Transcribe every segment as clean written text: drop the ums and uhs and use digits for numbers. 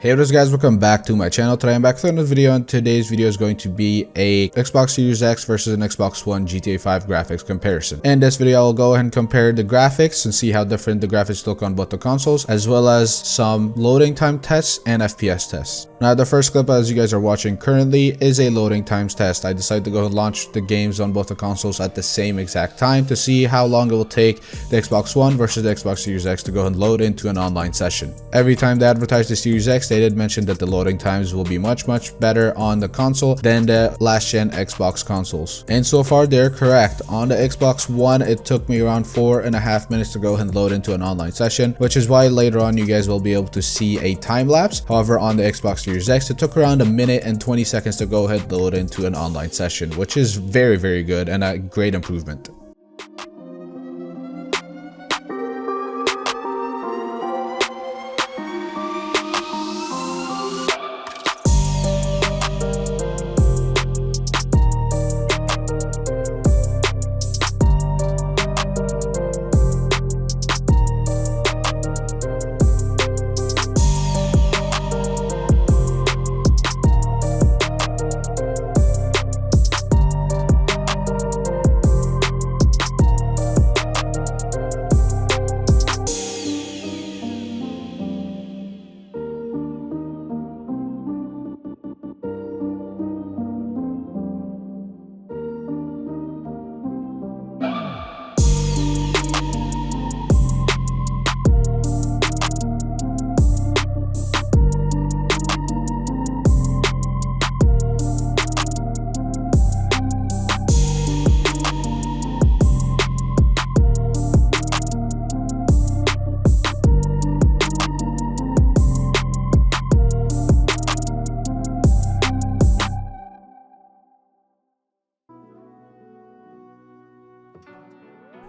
Hey what is guys, welcome back to my channel. Today I'm back with another video, and today's video is going to be a Xbox Series X versus an Xbox One GTA 5 graphics comparison. In this video I'll go ahead and compare the graphics and see how different the graphics look on both the consoles, as well as some loading time tests and FPS tests. Now the first clip, as you guys are watching currently, is a loading times test. I decided to go and launch the games on both the consoles at the same exact time to see how long it will take the Xbox One versus the Xbox Series X to go and load into an online session. Every time they advertise the Series X, they did mention that the loading times will be much better on the console than the last gen Xbox consoles, and so far they're correct. On the Xbox One it took me around 4.5 minutes to go and load into an online session, which is why later on you guys will be able to see a time lapse. However, on the Xbox Series X it took around 1 minute and 20 seconds to go ahead and load into an online session, which is very good and a great improvement.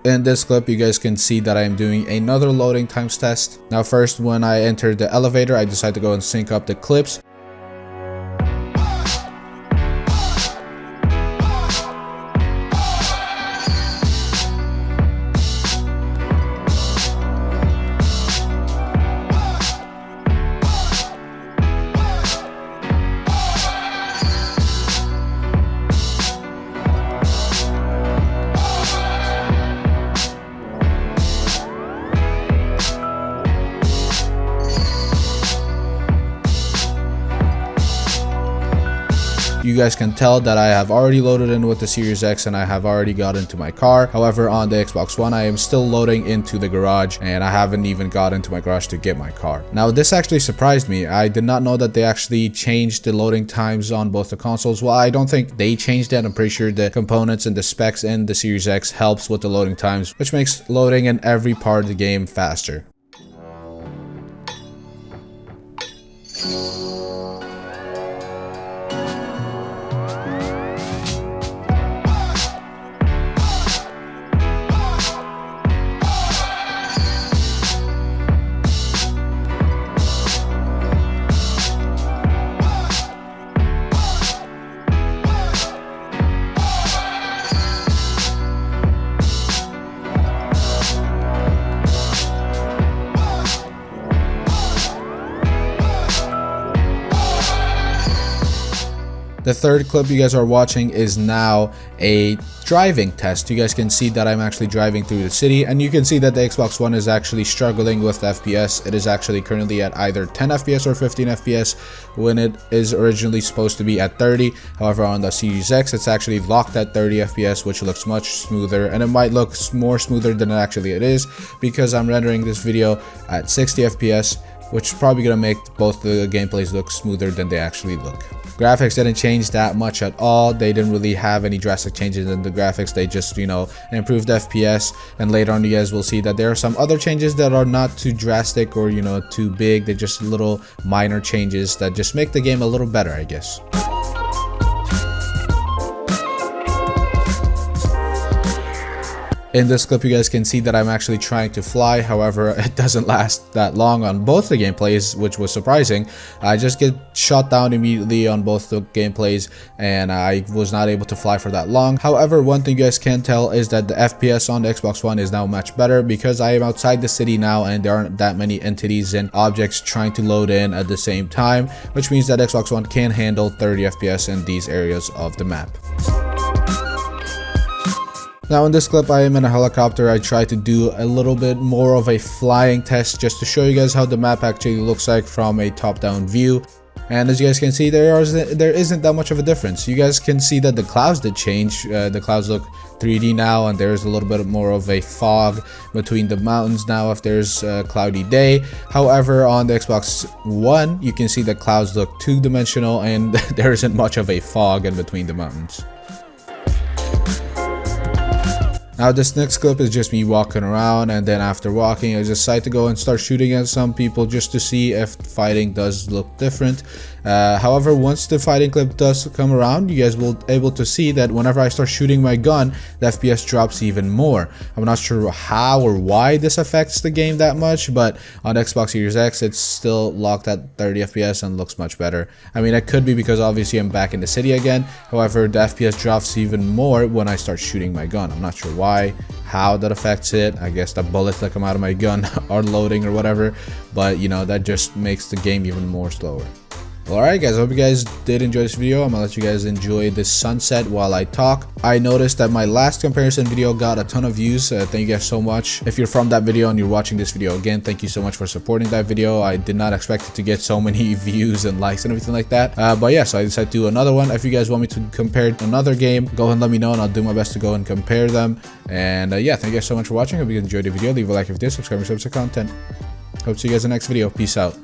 In this clip, you guys can see that I am doing another loading times test. Now first, when I entered the elevator, I decided to go and sync up the clips. You guys can tell that I have already loaded in with the Series X and I have already got into my car. However, on the Xbox One, I am still loading into the garage and I haven't even got into my garage to get my car. Now, this actually surprised me. I did not know that they actually changed the loading times on both the consoles. Well, I don't think they changed that. I'm pretty sure the components and the specs in the Series X helps with the loading times, which makes loading in every part of the game faster. The third clip you guys are watching is now a driving test. You guys can see that I'm actually driving through the city, and you can see that the Xbox One is actually struggling with FPS. It is actually currently at either 10 FPS or 15 FPS when it is originally supposed to be at 30. However, on the Series X it's actually locked at 30 FPS, which looks much smoother, and it might look more smoother than actually it is because I'm rendering this video at 60 FPS, which is probably going to make both the gameplays look smoother than they actually look. Graphics didn't change that much at all. They didn't really have any drastic changes in the graphics. They just, improved FPS, and later on you guys will see that there are some other changes that are not too drastic or, too big. They're just little minor changes that just make the game a little better, I guess. In this clip, you guys can see that I'm actually trying to fly. However, it doesn't last that long on both the gameplays, which was surprising. I just get shot down immediately on both the gameplays, and I was not able to fly for that long. However, one thing you guys can tell is that the FPS on the Xbox One is now much better because I am outside the city now and there aren't that many entities and objects trying to load in at the same time, which means that Xbox One can handle 30 FPS in these areas of the map. Now in this clip, I am in a helicopter. I try to do a little bit more of a flying test just to show you guys how the map actually looks like from a top-down view. And as you guys can see, there isn't that much of a difference. You guys can see that the clouds did change. The clouds look 3D now, and there's a little bit more of a fog between the mountains now if there's a cloudy day. However, on the Xbox One, you can see the clouds look two-dimensional and there isn't much of a fog in between the mountains. Now this next clip is just me walking around, and then after walking I decide to go and start shooting at some people just to see if fighting does look different. However, once the fighting clip does come around, you guys will be able to see that whenever I start shooting my gun, the FPS drops even more. I'm not sure how or why this affects the game that much, but on Xbox Series X it's still locked at 30 FPS and looks much better. I mean, it could be because obviously I'm back in the city again. However, the FPS drops even more when I start shooting my gun. I'm not sure why, how that affects it. I guess the bullets that come out of my gun are loading or whatever, but you know, that just makes the game even more slower. Alright guys, I hope you guys did enjoy this video. I'm gonna let you guys enjoy this sunset while I talk. I noticed that my last comparison video got a ton of views. Thank you guys so much. If you're from that video and you're watching this video again, thank you so much for supporting that video. I did not expect it to get so many views and likes and everything like that. But yeah, so I decided to do another one. If you guys want me to compare another game, go ahead and let me know and I'll do my best to go and compare them. And yeah, thank you guys so much for watching. Hope you enjoyed the video. Leave a like if you did, subscribe and subscribe to content. Hope to see you guys in the next video. Peace out.